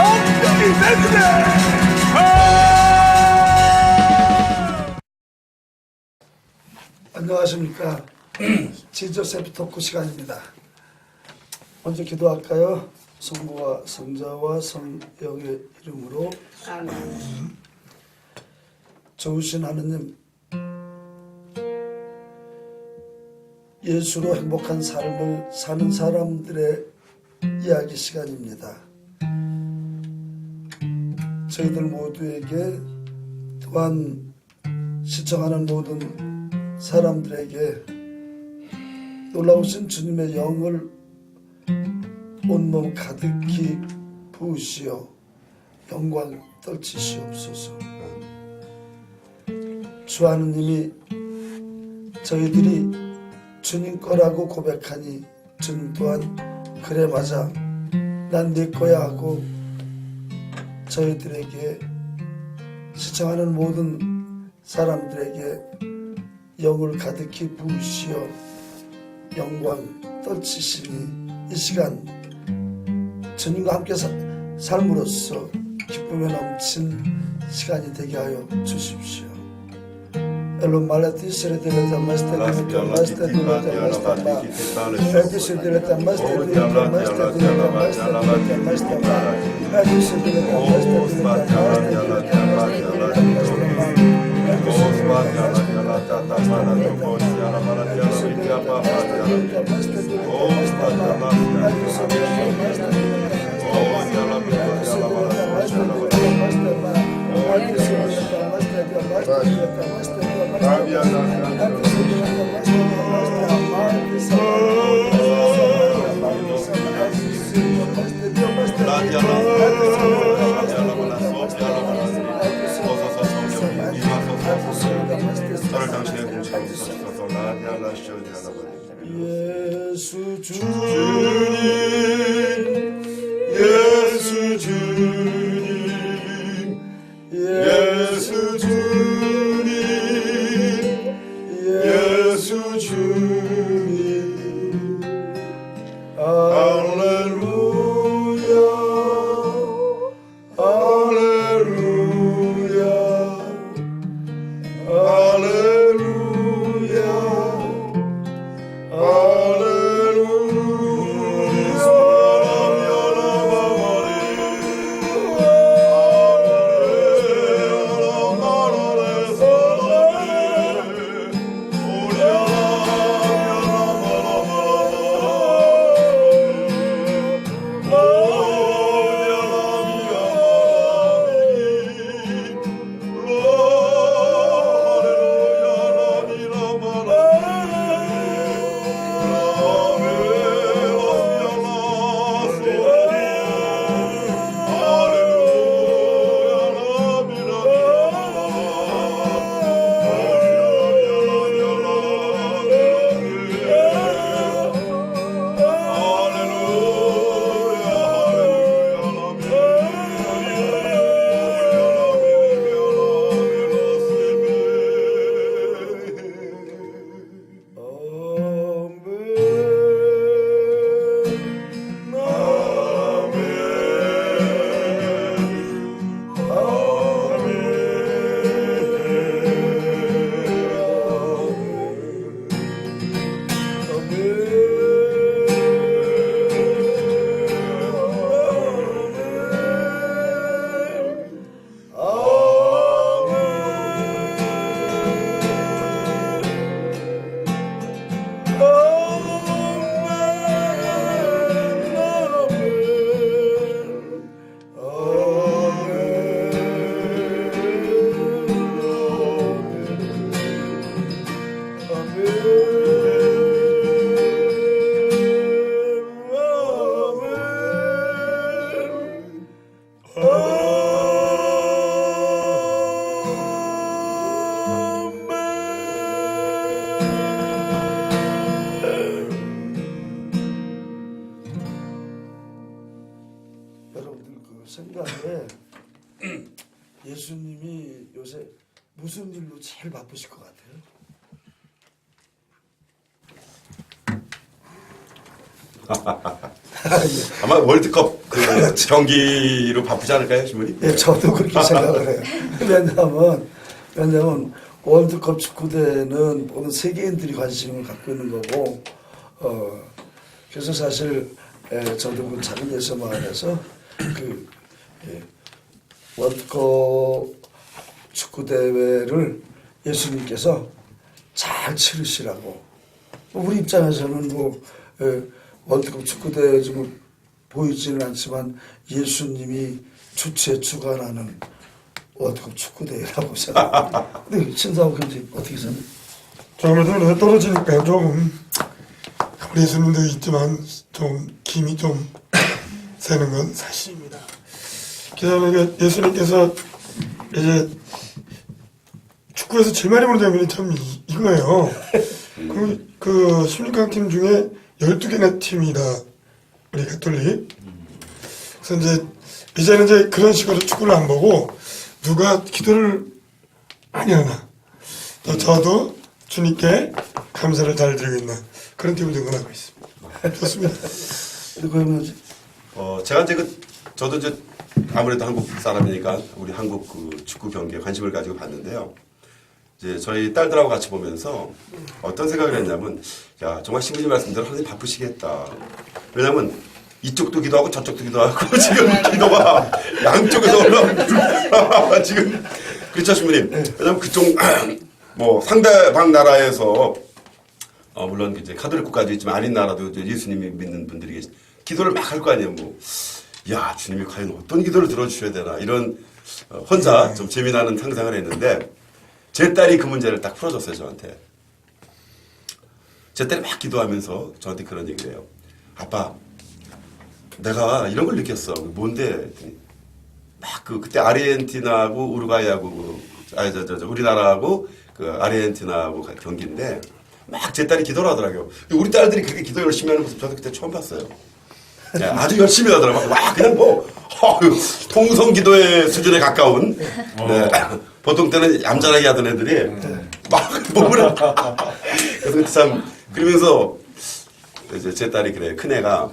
성령이 내주네. 안녕하십니까. 지저세프 토크 시간입니다. 먼저 기도할까요? 성부와 성자와 성령의 이름으로 아멘. 좋으신 하느님, 예수로 행복한 삶을 사는 사람들의 이야기 시간입니다. 저희들 모두에게 또한 시청하는 모든 사람들에게 놀라우신 주님의 영을 온몸 가득히 부으시어 영광 떨치시옵소서. 주 하느님이 저희들이 주님 거라고 고백하니 주님 또한 그래 맞아 난 네 거야 하고 저희들에게 시청하는 모든 사람들에게 영을 가득히 부으시어 영광 떨치시니 이 시간 주님과 함께 삶으로써 기쁨에 넘친 시간이 되게 하여 주십시오. Ello malati sredileta maste dileta maste dileta maste ma edi sredileta maste dileta maste dileta maste dileta maste ma edi sredileta maste dileta maste 예수 주님, 예수 주님, 예수 주님, 예수 주님, 할렐루야, 할렐루야, 할렐루야, 생각에 예수님이 요새 무슨 일로 제일 바쁘실 것 같아요? 아마 월드컵 그 경기로 바쁘지 않을까요, 신부님? 예, 저도 그렇게 생각을 해요. 왜냐하면 월드컵 축구대회는 모든 세계인들이 관심을 갖고 있는 거고, 그래서 사실 저도 그 작은 예수 마을에서 그 월드컵 축구 대회를 예수님께서 잘 치르시라고. 우리 입장에서는 월드컵 축구 대회 좀 보이지는 않지만 예수님이 주관하는 월드컵 축구 대회라고 생각합니다. 근데 신사옥 형님 어떻게 생각해요? 아무래도 눈에 떨어지니까 좀 우리 예수님도 있지만 좀 김이 좀 새는 건 사실입니다. 그다음에 예수님께서 이제 축구에서 제일 많이 보는 장면이 참 이거예요. 그 16강 팀 중에 12개나 팀이다. 우리 가톨릭. 그래서 이제는 이제 그런 식으로 축구를 안 보고 누가 기도를 많이 하나. 또 저도 주님께 감사를 잘 드리고 있는 그런 팀을 응원하고 있습니다. 좋습니다. 그러면 제가 이제 저도 이제 아무래도 한국 사람이니까 우리 한국 그 축구 경기에 관심을 가지고 봤는데요. 이제 저희 딸들하고 같이 보면서 어떤 생각을 했냐면, 야, 정말 신부님 말씀대로 하나님 바쁘시겠다. 왜냐면 이쪽도 기도하고 저쪽도 기도하고 지금 기도가 양쪽에서 올라오고 지금 그렇죠, 신부님. 왜냐면 그쪽 뭐 상대방 나라에서 물론 이제 카톨릭 국가도 있지만 아닌 나라도 이제 예수님이 믿는 분들이 기도를 막 할 거 아니에요. 뭐, 야, 주님이 과연 어떤 기도를 들어주셔야 되나 이런 혼자 좀 재미나는 상상을 했는데 제 딸이 그 문제를 딱 풀어줬어요, 저한테. 제 딸이 막 기도하면서 저한테 그런 얘기를 해요. 아빠, 내가 이런 걸 느꼈어. 뭔데? 막 그때 아르헨티나하고 우루과이하고 우리나라하고 그 아르헨티나하고 경기인데 막 제 딸이 기도를 하더라고요. 우리 딸들이 그렇게 기도 열심히 하는 모습 저도 그때 처음 봤어요. 네, 아주 열심히 하더라고요. 막 그냥 뭐 통성 기도의 수준에 가까운. 네. 보통 때는 얌전하게 하던 애들이 막 몸을 그래서 참 그러면서 이제 제 딸이 그래, 큰 애가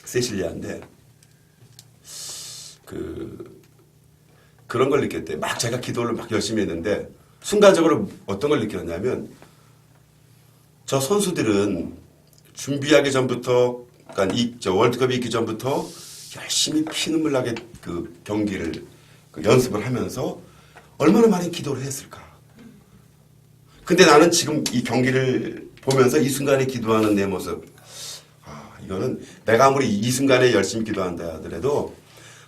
세실리아인데 그런 걸 느꼈대. 막 제가 기도를 막 열심히 했는데 순간적으로 어떤 걸 느꼈냐면 저 선수들은 준비하기 전부터, 그러니까 저 월드컵이 있기 전부터 열심히 피눈물 나게 그 경기를 연습을 하면서 얼마나 많이 기도를 했을까. 근데 나는 지금 이 경기를 보면서 이 순간에 기도하는 내 모습, 이거는 내가 아무리 이 순간에 열심히 기도한다 하더라도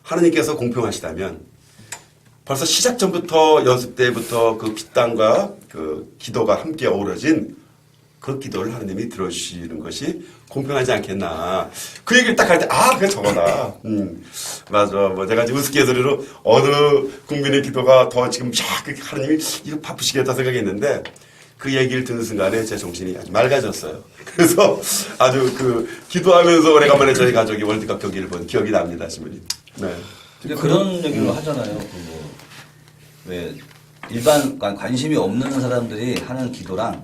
하나님께서 공평하시다면 벌써 시작 전부터 연습 때부터 그 핏땀과 그 기도가 함께 어우러진 그 기도를 하나님이 들어주시는 것이 공평하지 않겠나. 그 얘기를 딱 할 때, 그게 저거다. 맞아. 뭐 제가 이제 우스갯소리로 어느 국민의 기도가 더 지금 하나님이 이거 바쁘시겠다 생각했는데 그 얘기를 듣는 순간에 제 정신이 아주 맑아졌어요. 그래서 아주 기도하면서 오래간만에 저희 가족이 월드컵 경기를 본 기억이 납니다, 신부님. 네. 근데 그런 얘기를 하잖아요. 왜 일반 관심이 없는 사람들이 하는 기도랑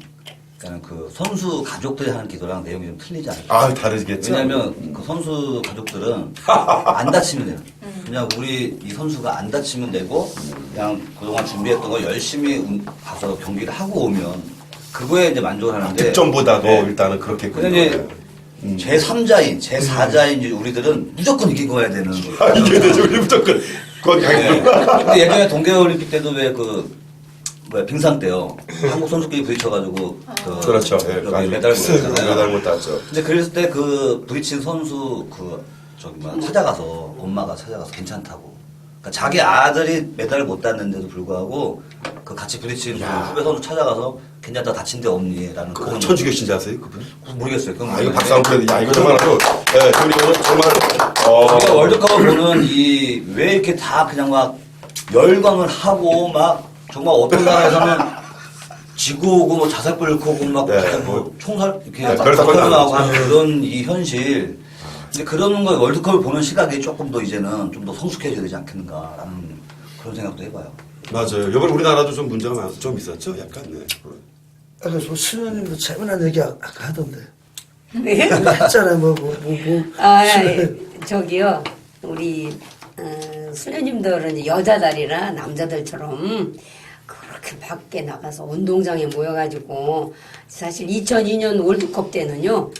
그 선수 가족들이 하는 기도랑 내용이 좀 틀리지 않을까? 다르겠죠. 왜냐하면 그 선수 가족들은 안 다치면 돼요. 그냥 우리 이 선수가 안 다치면 되고 그냥 그동안 준비했던 거 열심히 가서 경기를 하고 오면 그거에 이제 만족을 하는데 득점보다도 일단은 그렇겠군요. 근데 이제 제3자인, 제4자인 우리들은 무조건 이기고 가야 되는. 이게 되죠. 우리 무조건 거기 가겠구나. 근데 예전에 동계올림픽 때도 빙상 때요. 한국 선수끼리 부딪혀가지고 그렇죠. 메달 못 땄잖아요. 메달 못 땄죠. 근데 그랬을 때 그 부딪힌 선수 찾아가서 엄마가 찾아가서 괜찮다고. 그러니까 자기 아들이 메달을 못 땄는데도 불구하고 그 같이 부딪힌 그 후배 선수 찾아가서 괜찮다, 다친 데 없니?라는 그거 천주교 신자세요, 그분? 모르겠어요. 이거 박수 한번 야, 이거 정말 아주 우리 정말 우리가 월드컵을 보는 왜 이렇게 다 그냥 막 열광을 하고 막 정말 어떤 나라에서는 지구 오고 뭐 자살불 켜고 막 총살 이렇게 별사건 나고 하는 그런 이 현실. 근데 그런 거 월드컵을 보는 시각이 조금 더 이제는 좀 더 성숙해져야 되지 않겠는가라는 그런 생각도 해봐요. 맞아요. 이번 우리나라도 좀 문제가 좀 있었죠, 약간. 네. 아까 신우님도 재미난 얘기 아까 하던데. 했잖아요. 아, 저기요, 우리 수녀님들은 여자들이나 남자들처럼 그렇게 밖에 나가서 운동장에 모여가지고 사실 2002년 월드컵 때는요.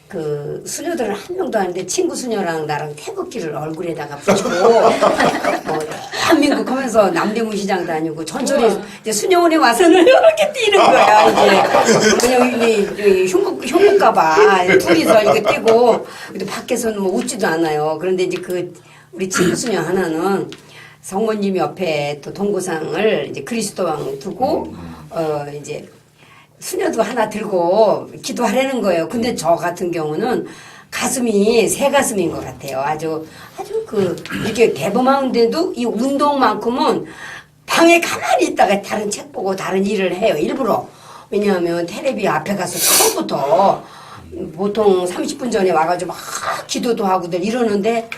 그 수녀들은 한 명도 아닌데 친구 수녀랑 나랑 태극기를 얼굴에다가 붙이고 뭐 대한민국 하면서 남대문 시장 다니고 전철에 이제 수녀원에 와서는 이렇게 뛰는 거야 이제 그냥 이게 흉볼까봐 둘이서 이렇게 뛰고 근데 밖에서는 뭐 웃지도 않아요. 그런데 이제 그 우리 친구 수녀 하나는 성모님 옆에 또 동고상을 이제 그리스도왕 두고 이제 수녀도 하나 들고 기도하라는 거예요. 근데 저 같은 경우는 가슴이 새 가슴인 것 같아요. 아주 이렇게 대범한데도 이 운동만큼은 방에 가만히 있다가 다른 책 보고 다른 일을 해요. 일부러. 왜냐하면 텔레비 앞에 가서 처음부터 보통 30분 전에 와가지고 막 기도도 하고들 이러는데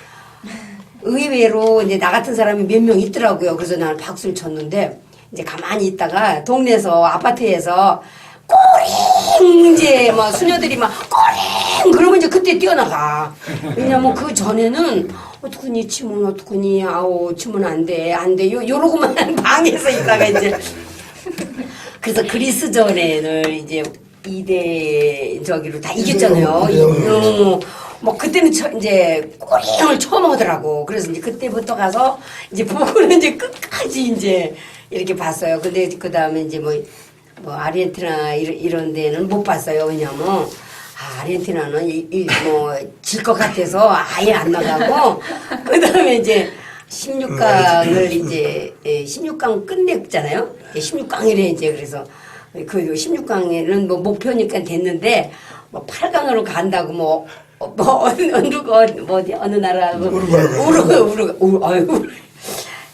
의외로 이제 나 같은 사람이 몇 명 있더라고요. 그래서 나는 박수를 쳤는데 이제 가만히 있다가 동네에서 아파트에서 꼬링 이제 막 수녀들이 막 꼬링 그러면 이제 그때 뛰어나가. 왜냐면 그 전에는 어떡하니 치면 어떡하니 아우 치면 안 돼 요러고만 방에서 있다가 이제 그래서 그리스전에는 이제 2대 저기로 다 이겼잖아요. 뭐 그때는 이제 꼬링을 처음 하더라고. 그래서 이제 그때부터 가서 이제 보고는 이제 끝까지 이제 이렇게 봤어요. 근데 그 다음에 이제 뭐 아르헨티나 이런 데는 못 봤어요. 왜냐면 아르헨티나는 뭐 질 것 같아서 아예 안 나가고 그 다음에 이제 16강을 이제 16강 끝냈잖아요. 16강이래 이제 그래서 그 16강에는 뭐 목표니까 됐는데 뭐 8강으로 간다고 뭐 어느 나라고 우르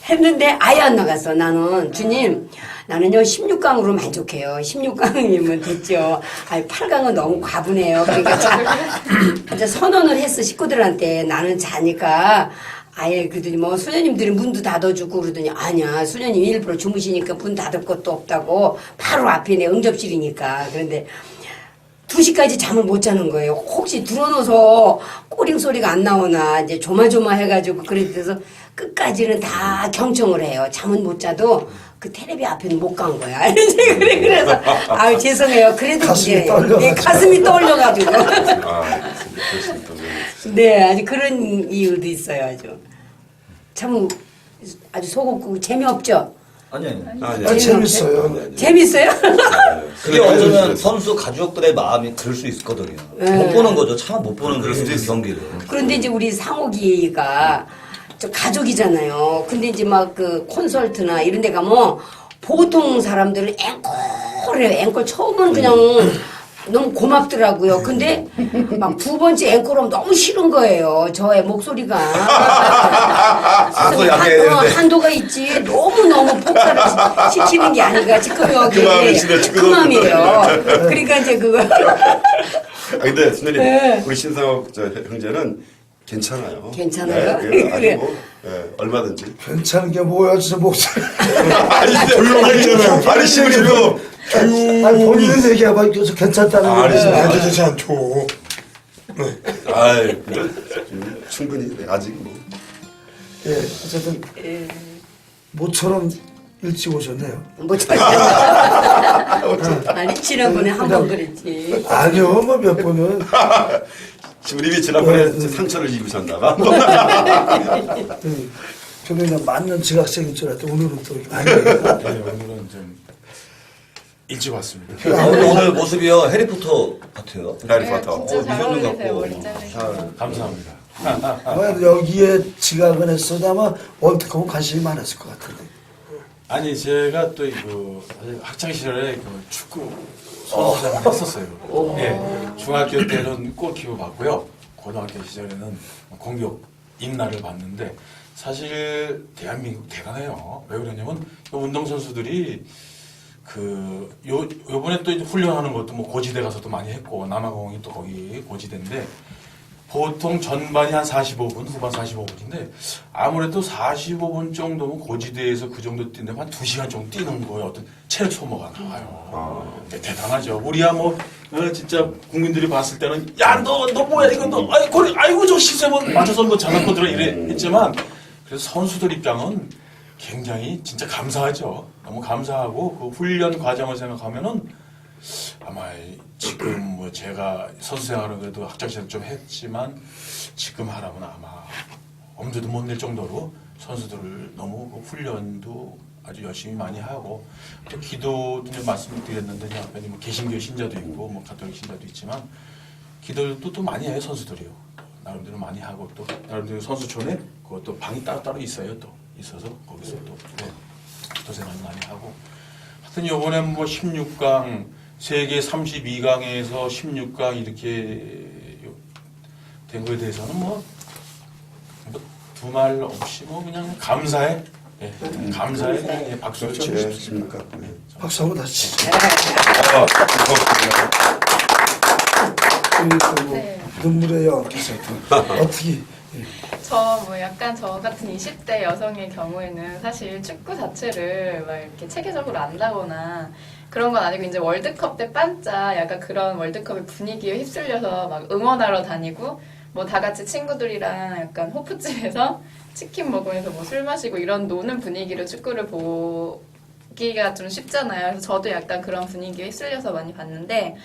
했는데 아예 안 나갔어. 나는 주님 나는요 16강으로 만족해요. 16강이면 됐죠. 아니 8강은 너무 과분해요. 그러니까 이제 선언을 했어 식구들한테. 나는 자니까 아예 그러더니 뭐 수녀님들이 문도 닫아주고 그러더니 아니야 수녀님 일부러 주무시니까 문 닫을 것도 없다고. 바로 앞에 내 응접실이니까. 그런데 2시까지 잠을 못 자는 거예요. 혹시 들어놓아서 꼬링 소리가 안 나오나 이제 조마조마해가지고 그래서 끝까지는 다 경청을 해요. 잠은 못 자도 그 텔레비 앞에는 못 간 거야. 그래서 아유 죄송해요. 그래도 가슴이 이제 떨려가지고. 가슴이 떨려가지고. 그렇습니다. 네, 아주 그런 이유도 있어요. 참 아주 소극고 재미없죠. 아니. 재밌어요. 재밌어요? 그게 어쩌면 선수 가족들의 마음이 그럴 수 있거든요. 못 보는 거죠. 참 못 보는 그런 경기를. 그런데 이제 우리 상욱이가 저 가족이잖아요. 근데 이제 막 그 콘서트나 이런 데 가면 보통 사람들은 앵콜해요. 앵콜 처음은 그냥 너무 고맙더라고요. 근데 막 두 번째 앵콜하면 너무 싫은 거예요. 저의 목소리가. 한도가 있지. 너무너무 폭발을 시키는 게 아닌가. 지금 여기 그 마음이에요. 그러니까 이제 그거. 근데 선생님 네. 우리 신상욱 형제는 괜찮아요. 괜찮아요? 네, 그래. 아주 뭐, 얼마든지. 괜찮은 게 뭐야 진짜 목소리. 아니 지금 아니 본인은 얘기해봐. 그래서 괜찮다는 거. 되지 않죠. 아이 충분히 아직 뭐. 예, 어쨌든 모처럼 일찍 오셨네요. 뭐 아니 지난번에 한 번 그랬지. 아니요, 뭐 몇 번은. 지금 우리 지난번에 상처를 입으셨나봐. 저는 그냥 맞는 지각생인 줄 알았더니 오늘은 또 이렇게 아니에요. 네, 오늘은 좀 일찍 왔습니다. 오늘 모습이요 해리포터 같아요. 해리포터. 진짜 잘 미소눈 어울리세요, 같고. 머리 자르시고. 감사합니다. 아마 여기에 지각을 했어도 아마 월드컵은 관심이 많았을 것 같은데. 아니 제가 또 학창 시절에 그 축구 선수장을 했었어요. 예, 중학교 때는 골키퍼 봤고요. 고등학교 시절에는 공격 인나를 봤는데 사실 대한민국 대단해요. 왜 그러냐면 운동 선수들이 요번에 또 이제 훈련하는 것도 뭐 고지대 가서도 많이 했고 남아공이 또 거기 고지대인데 보통 전반이 한 45분, 후반 45분인데 아무래도 45분 정도면 고지대에서 그 정도 뛰는데 한 2시간 정도 뛰는 거에 어떤 체력 소모가 나와요. 네, 대단하죠. 우리야 뭐 진짜 국민들이 봤을 때는 야 너 뭐야 이거 너 아이고 저 시세만 맞춰서 뭐 잘난 거더라 이래 했지만 그래서 선수들 입장은 굉장히 진짜 감사하죠. 너무 감사하고 그 훈련 과정을 생각하면은 아마 지금 뭐 제가 선수 생활을 그래도 학창시절 좀 했지만 지금 하라면 아마 엄두도 못 낼 정도로 선수들을 너무 그 훈련도 아주 열심히 많이 하고 또 기도도 좀 말씀드렸는데 앞에 뭐 개신교 신자도 있고 뭐 가톨릭 신자도 있지만 기도도 또 많이 해요 선수들이요. 나름대로 많이 하고 또 나름대로 선수촌에 그것도 방이 따로 있어요 또 있어서 거기서 또 기도 생활 많이 하고 하여튼 이번에 뭐 16강 세계 32강에서 16강 이렇게 된 거에 대해서는 뭐 두말 없이 뭐 그냥 감사해. 예, 감사해. 그냥 예, 박수를 치고 그렇죠. 싶습니다. 네. 박수 한번 다시. 네. 눈물의 여왕께서 어떻게 저 뭐 약간 저 같은 20대 여성의 경우에는 사실 축구 자체를 막 이렇게 체계적으로 안다거나 그런 건 아니고 이제 월드컵 때 반짝 약간 그런 월드컵의 분위기에 휩쓸려서 막 응원하러 다니고 뭐 다 같이 친구들이랑 약간 호프집에서 치킨 먹으면서 뭐 술 마시고 이런 노는 분위기로 축구를 보기가 좀 쉽잖아요. 그래서 저도 약간 그런 분위기에 휩쓸려서 많이 봤는데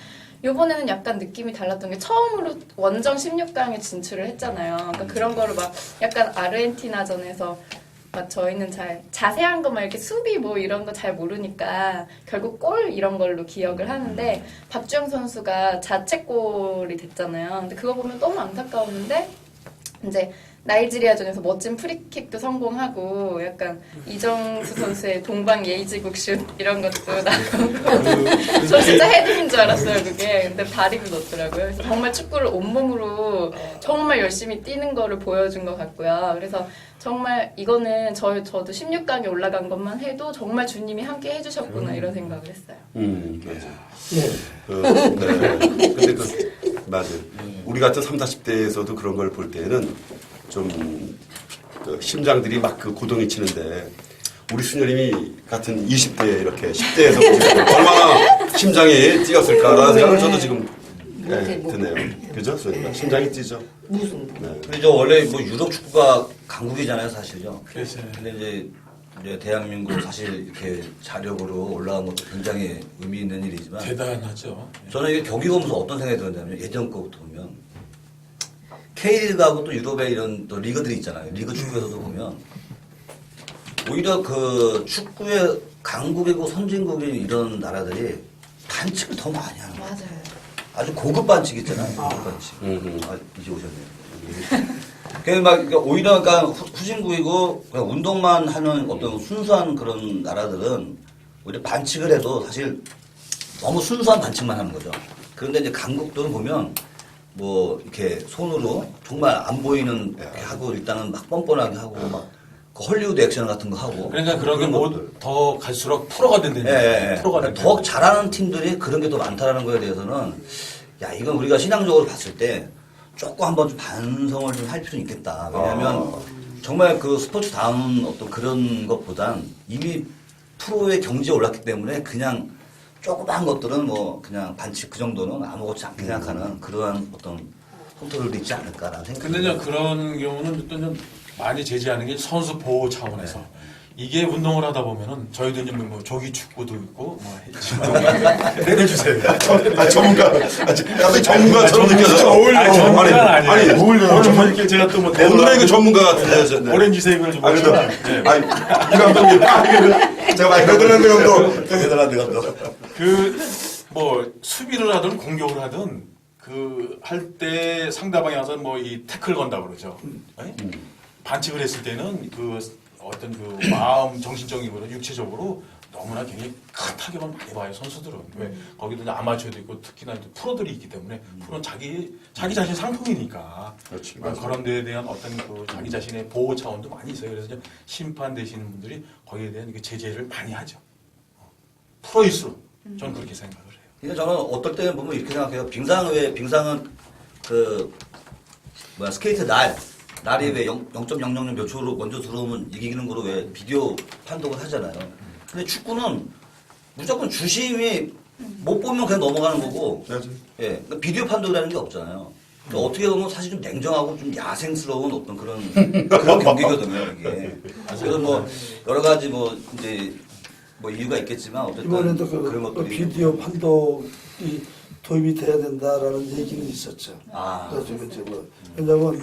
요번에는 약간 느낌이 달랐던 게 처음으로 원정 16강에 진출을 했잖아요. 그러니까 그런 거를 막 약간 아르헨티나전에서 막 저희는 잘 자세한 것만 이렇게 수비 뭐 이런 거 잘 모르니까 결국 골 이런 걸로 기억을 하는데 박주영 선수가 자책골이 됐잖아요. 근데 그거 보면 너무 안타까웠는데 이제 나이지리아전에서 멋진 프리킥도 성공하고 약간 이정수 선수의 동방 예의지국 슛 이런 것도 나오고 저 진짜 헤딩인 줄 알았어요 그게. 근데 다리를 넣더라고요. 그래서 정말 축구를 온몸으로 정말 열심히 뛰는 거를 보여준 것 같고요. 그래서 정말 이거는 저도 16강에 올라간 것만 해도 정말 주님이 함께 해주셨구나 이런 생각을 했어요. 맞아. 예. 네. 근데 맞아요. 우리 같은 30, 40대에서도 그런 걸 볼 때는 좀 심장들이 막 그 고동이 치는데 우리 수녀님이 같은 20대 이렇게 10대에서 보면 얼마나 심장이 뛰었을까라는 생각을 저도 지금 드네요. 그죠? 심장이 뛰죠. 무슨 네. 근데 저 원래 뭐 유럽 축구가 강국이잖아요, 사실요. 그래서 근데 이제 대한민국 사실 이렇게 자력으로 올라간 것도 굉장히 의미 있는 일이지만 대단하죠. 저는 이게 경기 보면서 어떤 생각이 들었냐면 예전 거부터 보면 K리그하고 또 유럽의 이런 또 리그들이 있잖아요. 리그 축구에서도 보면 오히려 그 축구의 강국이고 선진국인 이런 나라들이 반칙을 더 많이 하는 거예요. 맞아요. 아주 고급 반칙 있잖아요. 고급 반칙. 아, 이제 오셨네요. 그러니까 오히려 그러니까 후진국이고 그냥 운동만 하는 어떤 순수한 그런 나라들은 오히려 반칙을 해도 사실 너무 순수한 반칙만 하는 거죠. 그런데 이제 강국들은 보면 뭐 이렇게 손으로 정말 안 보이는 이렇게 하고 일단은 막 뻔뻔하게 하고 막 그 헐리우드 액션 같은 거 하고 그러니까 그런 게 것들. 더 갈수록 프로가 된다는 예, 예. 프로가 된다. 더 잘하는 팀들이 그런 게 더 많다라는 거에 대해서는 야 이건 우리가 신앙적으로 봤을 때 조금 한번 좀 반성을 좀 할 필요는 있겠다. 왜냐하면 정말 그 스포츠 다운 어떤 그런 것보단 이미 프로의 경지에 올랐기 때문에 그냥 조그만 것들은 뭐 그냥 반칙 그 정도는 아무것지 않게 생각하는 그러한 어떤 컨트롤도 있지 않을까라는 생각이 근데 듭니다. 그런 경우는 또 좀 많이 제지하는 게 선수 보호 차원에서 이게 운동을 하다 보면은 저희도 이제 뭐 조기 축구도 있고 뭐 했지만 내려주세요. 전문가. 갑자기 전문가처럼 느껴져. 아니, 전문가는 아니에요. 아니, 어울려요. 오늘 뭐 이렇게 제가 또뭐 오늘의 그 전문가 같은데. 오렌지색을 좀 그래도, 네. 아니, 이 감독님. 제가 많이 베들란드 감독. 베들란드 감독. 뭐 수비를 하든 공격을 하든 그 할 때 상대방이 와서 뭐 이 태클 건다 그러죠. 네? 반칙을 했을 때는 그 어떤 그 마음 정신적이고 육체적으로 너무나 굉장히 큰 타격을 많이 봐요 선수들은. 왜 거기도 이제 아마추어도 있고 특히나 이제 프로들이 있기 때문에 프로는 자기 자신 상품이니까. 그렇지, 그러니까 그런 데에 대한 어떤 그 자기 자신의 보호 차원도 많이 있어요. 그래서 이제 심판 되시는 분들이 거기에 대한 그 제재를 많이 하죠. 프로일수록 저는 그렇게 생각을 해요. 근데 저는 어떨 때는 보면 이렇게 생각해요. 빙상은 그 스케이트 날이 왜 0.000 몇 초로 먼저 들어오면 이기는 거로 왜 비디오 판독을 하잖아요. 근데 축구는 무조건 주심이 못 보면 그냥 넘어가는 거고, 맞아요. 예, 그러니까 비디오 판독이라는 게 없잖아요. 그러니까 어떻게 보면 사실 좀 냉정하고 좀 야생스러운 어떤 그런 경기거든요, 이게. 그래서 뭐 여러 가지 뭐 이제 뭐 이유가 있겠지만 어쨌든 이번에도 그런 그 것들이 비디오 판독이 도입이 돼야 된다라는 얘기는 있었죠. 아. 그래서 이제 뭐 왜냐면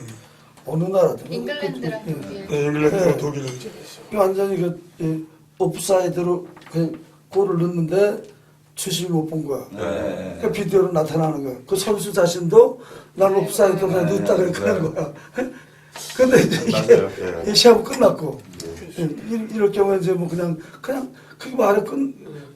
어느 나라든 잉글랜드랑 예. 독일. 네, 잉글랜드와 네. 독일. 완전히 오프사이드로 그 골을 넣는데 주심이 못 본 거야. 네. 그러니까 비디오로 나타나는 거야. 그 선수 자신도 난 오프사이드로 네. 넣었다 그렇게 하는 거야. 근데 이제 맞아요. 이게 시합 끝났고 이럴 경우에 이제 뭐 그냥 그게 말에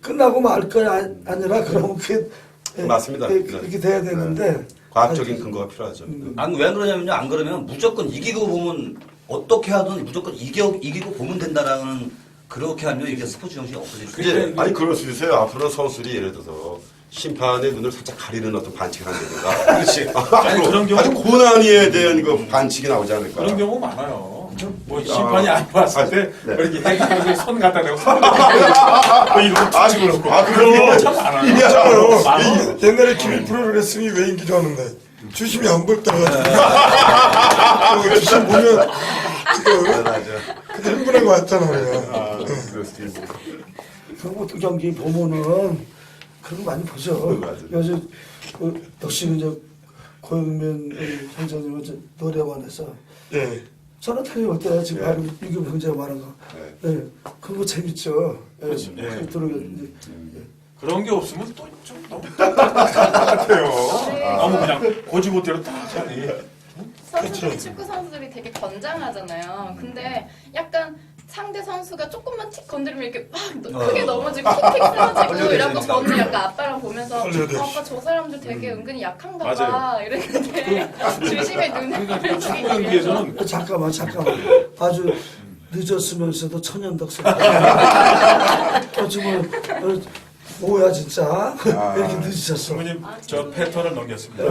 끝나고 말 거야 아니라 그러면 그게 맞습니다. 그렇게 돼야 되는데 네. 과학적인 근거가 필요하죠. 왜 그러냐면요. 안 그러면 무조건 이기고 보면 어떻게 하든 무조건 이기고 보면 된다라는 그렇게 하면 이게 스포츠 정신이 없어질 수 있어요. 이제 아니 그럴 수 있어요. 앞으로 선수들이 예를 들어서 심판의 눈을 살짝 가리는 어떤 반칙을 한다든가. 그렇지. 아니, 그런 경우 아주 고난이에 대한 그 반칙이 나오지 않을까. 그런 경우 많아요. 뭐 심판이 안 봤을 때 네. 이렇게 행동을 손 갖다 대고 손 갖다 대고 이거 뒤집어 놓고 그런 경우 참 많아요. 있잖아요. 많아요. 옛날에 김일 프로레슬링이 왜 인기도 하는데 주심이 안 볼 때가 주심 보면 지금 맞아. 그때 흥분한 거 같잖아요. 그럴 수도 있고. 그것도 경기 보면은 그런 거 많이 보죠. 맞아요. 요즘 역시 이제 고영면 선생님은 이제 노래원에서 예. 저는 타이어 때 지금 예. 바로 이거 굉장히 많은 거. 예. 그거 재밌죠. 예. 그렇죠. 예. 들어오겠는데. 그런 게 없으면 또 좀 너무 같아요. 너무 그냥 고지고대로 딱 하니. 선수들이 축구 선수들이 되게 건장하잖아요. 근데 약간 상대 선수가 조금만 틱 건드리면 이렇게 막 크게 넘어지고 틱틱 쓰러지고 이런 거 저는 약간 아빠랑 보면서 아빠 저 사람들 되게 은근히 약한가 봐 맞아요. 이랬는데 주심의 눈을 그러니까 축구 경기에서는 잠깐만. 아주 늦었으면서도 천연덕스. 정말 뭐야 진짜 이렇게 늦으셨어. 부모님 저 패턴을 넘겼습니다.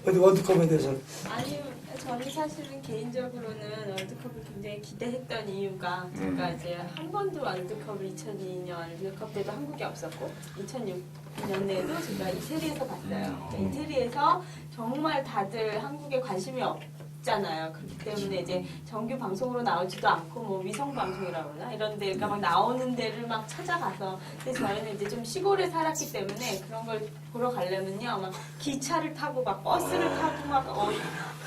어디 월드컵에 대해서 아니요, 저는 사실은 개인적으로는 월드컵을 굉장히 기대했던 이유가 제가 이제 한 번도 월드컵을 2002년 월드컵 때도 한국에 없었고 2006년에도 제가 이태리에서 봤어요. 이태리에서 정말 다들 한국에 관심이 없잖아요. 그렇기 때문에 이제 정규 방송으로 나오지도 않고 뭐 위성 방송이라고 그러나 이런 데가 막 나오는 데를 막 찾아가서 근데 저희는 이제 좀 시골에 살았기 때문에 그런 걸 보러 가려면요 막 기차를 타고 막 버스를 타고 막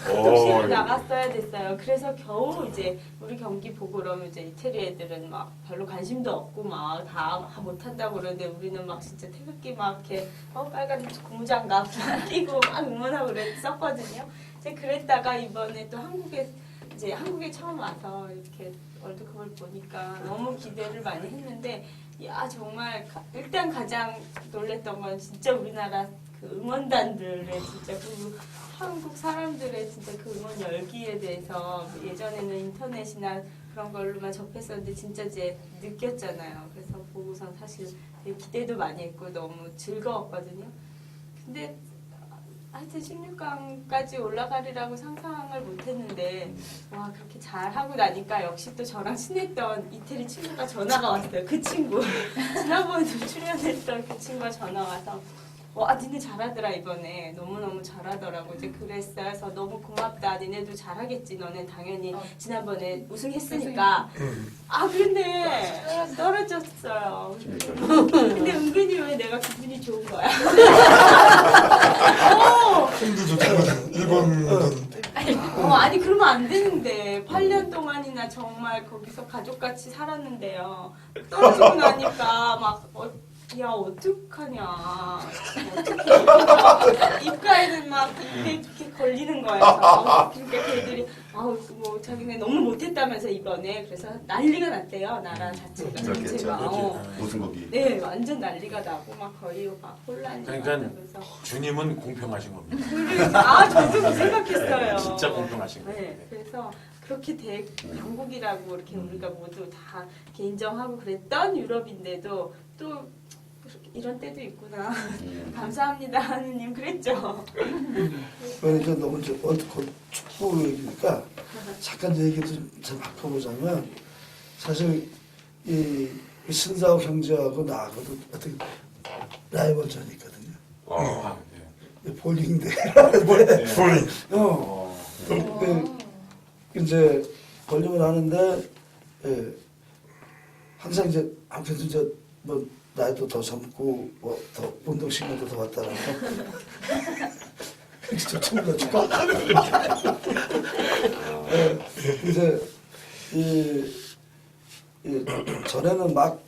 도시를 나갔어야 됐어요. 그래서 겨우 이제 우리 경기 보고 그러면 이제 이태리 애들은 막 별로 관심도 없고 막 다 못한다고 그러는데 우리는 막 진짜 태극기 막 이렇게 빨간 고무장갑 끼고 막 응원하고 그랬었거든요. 이제 그랬다가 이번에 또 한국에 처음 와서 이렇게 월드컵을 보니까 너무 기대를 많이 했는데 야 정말 일단 가장 놀랬던 건 진짜 우리나라 그 응원단들의 진짜 그 한국 사람들의 진짜 그 응원 열기에 대해서 예전에는 인터넷이나 그런 걸로만 접했었는데 진짜 이제 느꼈잖아요. 그래서 보고선 사실 되게 기대도 많이 했고 너무 즐거웠거든요. 근데 하여튼 16강까지 올라가리라고 상상을 못했는데 와 그렇게 잘하고 나니까 역시 또 저랑 친했던 이태리 친구가 전화가 왔어요. 그 친구 지난번에도 출연했던 그 친구가 전화 와서 와 니네 잘하더라 이번에 너무너무 잘하더라고 이제 그랬어요. 그래서 너무 고맙다. 니네도 잘하겠지. 너네 당연히 지난번에 우승했으니까 아 근데 떨어졌어요. 근데 은근히 왜 내가 기분이 좋은 거야? 힘도 좋다고 일본이든 아니 그러면 안 되는데 8년 동안이나 정말 거기서 가족같이 살았는데요. 떨어지고 나니까 막 야 어떡하냐 어떡해 입가에는 막 이렇게 걸리는 거예요. 그러니까 걔들이 아우 뭐 자기네 너무 못했다면서 이번에 그래서 난리가 났대요. 나라 자체가 전체가 무슨 거기. 네 완전 난리가 나고 막 거의 막 혼란이 그러니까 나면서 주님은 공평하신 겁니다. 저도 그 생각했어요. 진짜 공평하신 거예요. 네, 그래서 그렇게 강국이라고 이렇게 우리가 모두 다 이렇게 인정하고 그랬던 유럽인데도 또 이런 때도 있구나. 감사합니다 하느님 그랬죠. 그러니까 너무 이제 월드컵 축구 얘기니까 잠깐 얘기를 좀 바꿔보자면 사실 이 신사호 형제하고 나하고도 어떻게 라이벌전이 있거든요. 아, 네. 볼링 대회라는데 볼링. 이제 볼링을 하는데 항상 이제 한편 이제 뭐 나이도 더 젊고 뭐 더 운동 신경도 더 왔다라고 진짜 처음으로 축구 이제 이 전에는 막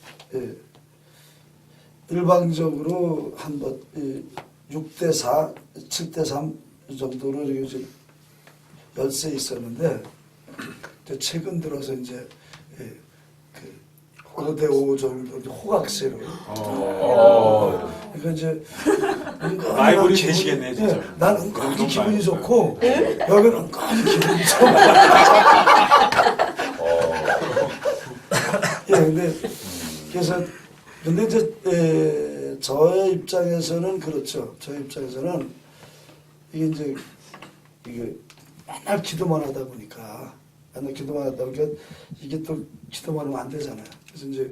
일방적으로 한뭐 6대4, 7대3 정도로 이제 열세 있었는데 이제 최근 들어서 이제 그 5대5 정도 호각세로. 그러니까 이제 라이벌이 되시겠네, 진짜. 난 은근히 기분이 좋고 여기는 은근히 기분이 좋아. 예, 근데 그래서 근데 이제 저의 입장에서는 그렇죠. 저의 입장에서는 이게 이제 이게 맨날 기도만 하다 보니까 이게 또 기도만 하면 안 되잖아요. 그래서 이제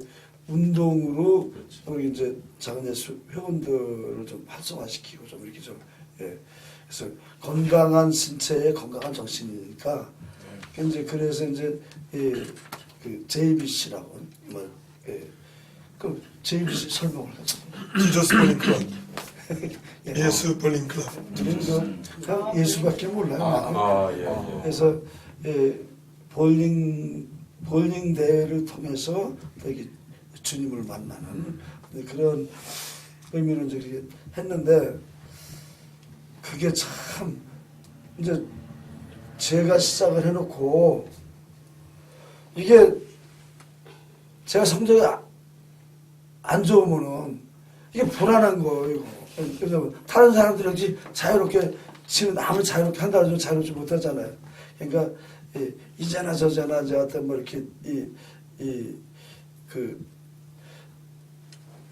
운동으로 우리 이제 작은 예수 회원들을 좀 활성화시키고 좀 이렇게 좀 그래서 건강한 신체에 건강한 정신이니까 이제 그래서 이제 그 JBC라고 그럼 JBC 설명을 하죠. 지저스 볼링 클럽. 예수 볼링 클럽. 그냥 예수밖에 몰라요. 예. 그래서 볼링 대회를 통해서 되게 주님을 만나는 그런 의미로 이제 이렇게 했는데 그게 참 이제 제가 시작을 해놓고 이게 제가 성적이 안 좋으면은 이게 불안한 거예요. 왜냐면 다른 사람들이 역시 자유롭게 치는 아무리 자유롭게 한다고 해도 자유롭지 못하잖아요. 그러니까 이제나 저제나 이제 어떤 뭐 이렇게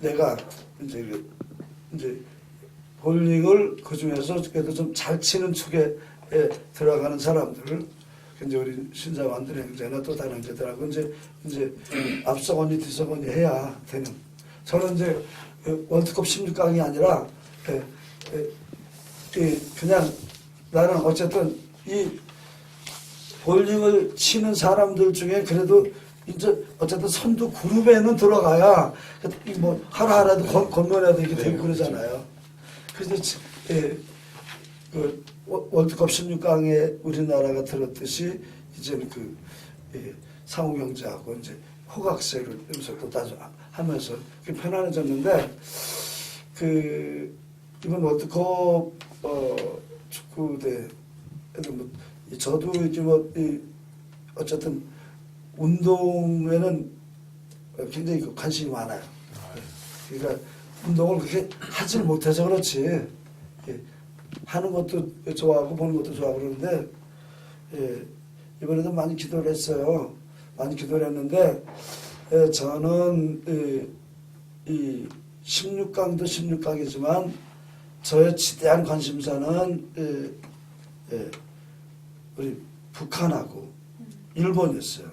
내가 이제 볼링을 그 중에서 그래도 좀 잘 치는 축에 들어가는 사람들을 이제 우리 신사관들 형제나 또 다른 형제들하고 이제 앞서거니 뒤서거니 해야 되는. 저는 이제 월드컵 16강이 아니라 그냥 나는 어쨌든 이 볼링을 치는 사람들 중에 그래도 이제 어쨌든 선두 그룹에는 들어가야 뭐 하루하루도 건너라도 이렇게 되고 그러잖아요. 그래서 그 월드컵 16강에 우리나라가 들었듯이 이제는 그 상호 경제하고 이제 호각세를 여기서 또 따져 하면서 편안해졌는데 그 이번 월드컵 축구대 뭐 저도 이제 뭐 어쨌든 운동에는 굉장히 관심이 많아요. 그러니까 운동을 그렇게 하질 못해서 그렇지 하는 것도 좋아하고 보는 것도 좋아하고 그러는데 이번에도 많이 기도를 했어요. 많이 기도를 했는데 저는 이 16강도 16강이지만 저의 지대한 관심사는 우리 북한하고 일본이었어요.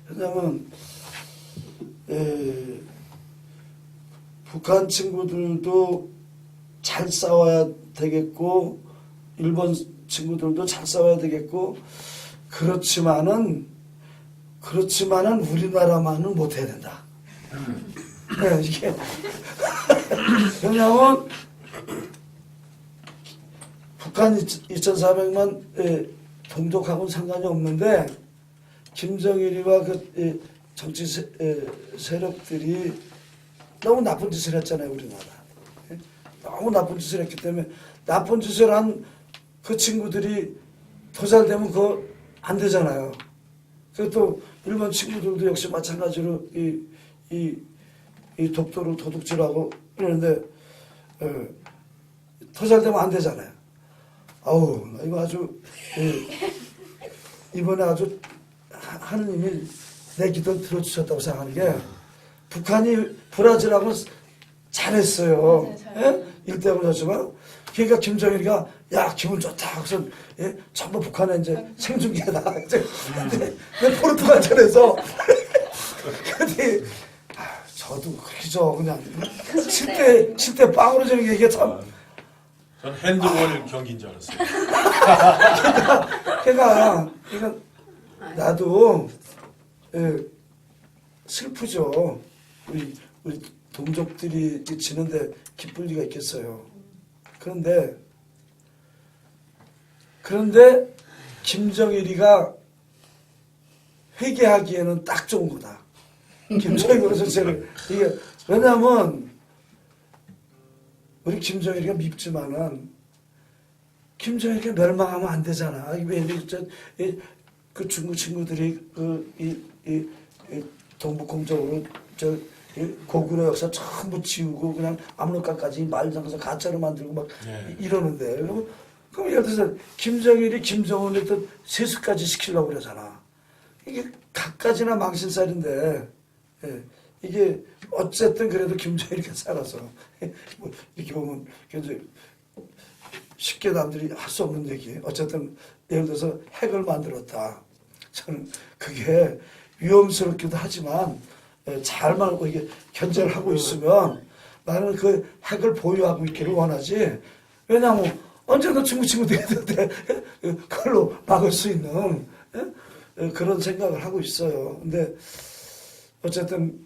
왜냐하면 북한 친구들도 잘 싸워야 되겠고 일본 친구들도 잘 싸워야 되겠고 그렇지만은 우리나라만은 못해야 된다. 이게 왜냐하면 북한 2,400만 동족하고는 상관이 없는데 김정일이와 그 정치 세력들이 너무 나쁜 짓을 했잖아요, 우리나라. 너무 나쁜 짓을 했기 때문에 나쁜 짓을 한 그 친구들이 더 잘 되면 그거 안 되잖아요. 그리고 또 일본 친구들도 역시 마찬가지로 이 독도를 도둑질하고 그러는데 더 잘 되면 안 되잖아요. 아우 이거 아주 이번에 아주 하느님이 내 기도를 들어주셨다고 생각하는 게 북한이 브라질하고 잘했어요. 맞아요, 예? 1대0을 졌지만 그러니까 김정일이가 야 기분 좋다. 그래서 예? 전부 북한에 이제 생중계다. 이제 근데 포르투갈전에서 근데 저도 그죠 그냥 7대 빵으로 지는 게 이게 참 전 핸드볼 경기인 줄 알았어요. 그러니까 나도 예, 슬프죠. 우리 동족들이 지는데 기쁠 리가 있겠어요. 그런데 김정일이가 회개하기에는 딱 좋은 거다. 김정일 전체를 이게 왜냐하면 우리 김정일이가 밉지만은 김정일이가 멸망하면 안 되잖아. 그 중국 친구들이 이 동북공적으로 고구려 역사 전부 지우고 그냥 압록강까지 말장사 가짜로 만들고 막 네. 이러는데 그럼 예를 들어서 김정일이 김정은을 또 세수까지 시키려고 그러잖아. 이게 각가지나 망신살인데 예, 이게 어쨌든 그래도 김정일이가 살아서 뭐 이렇게 보면 굉장히 쉽게 남들이 할 수 없는 얘기. 어쨌든 예를 들어서 핵을 만들었다. 저는 그게 위험스럽기도 하지만 잘만 이게 견제를 하고 있으면 나는 그 핵을 보유하고 있기를 원하지. 왜냐하면 언제나 중국 친구들이 있는데 그걸로 막을 수 있는 그런 생각을 하고 있어요. 근데 어쨌든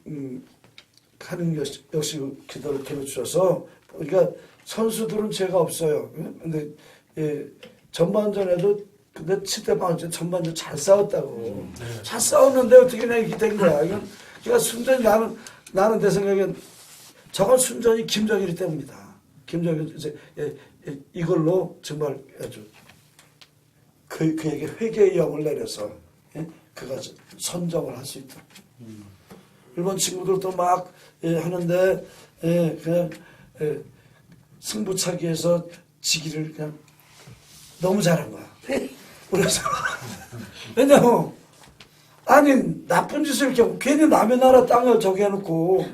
하는 역시 기도를 들어주셔서 그러니까 선수들은 죄가 없어요. 근데 전반전에도 근데 7대 방전 전반전 잘 싸웠다고. 잘 싸웠는데 어떻게 그냥 이렇게 된 거야. 이건 그러니까 순전히 나는 내 생각엔 저건 순전히 김정일이 때문이다. 김정일 이제 이걸로 정말 아주 그에게 회개의 영을 내려서 그가 선정을 할 수 있도록. 일본 친구들도 막 하는데 그냥 승부차기에서 지기를 그냥 너무 잘한 거야. 그래서 왜냐면 아니 나쁜 짓을 이렇게 괜히 남의 나라 땅을 저기 해놓고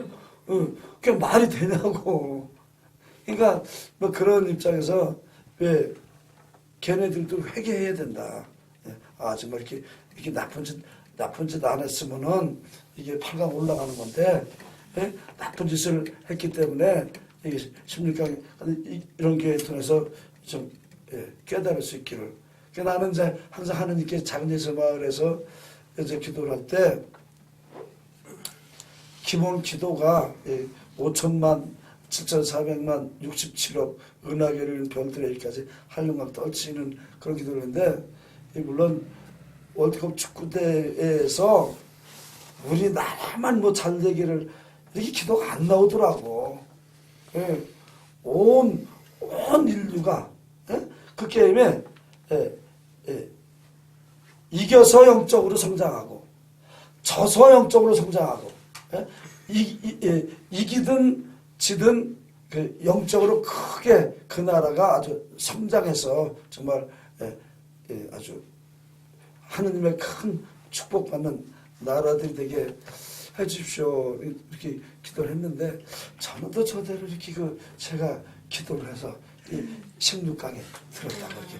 그게 말이 되냐고. 그러니까 뭐 그런 입장에서 왜 걔네들도 회개해야 된다. 아 정말 이렇게 나쁜 짓 안 했으면은 이게 8강 올라가는 건데 나쁜 짓을 했기 때문에 이게 16강 이런 기회를 통해서 좀 깨달을 수 있기를. 나는 이제 항상 하느님께 작은 예수 마을에서 이제 기도를 할 때 기본 기도가 5천만 7,400만 67억 은하계를 별들에게까지 한량막 떨치는 그런 기도를 했는데 물론 월드컵 축구대회에서 우리나라만 뭐 잘 되기를 이렇게 기도가 안 나오더라고. 온 인류가 그 게임에 이겨서 영적으로 성장하고 져서 영적으로 성장하고 이기든 지든 그 영적으로 크게 그 나라가 아주 성장해서 정말 아주 하느님의 큰 축복받는 나라들이 되게 해주십시오 이렇게 기도를 했는데 저는 또 저대로 이렇게 제가 기도를 해서 이 16강에 들었다고 이렇게.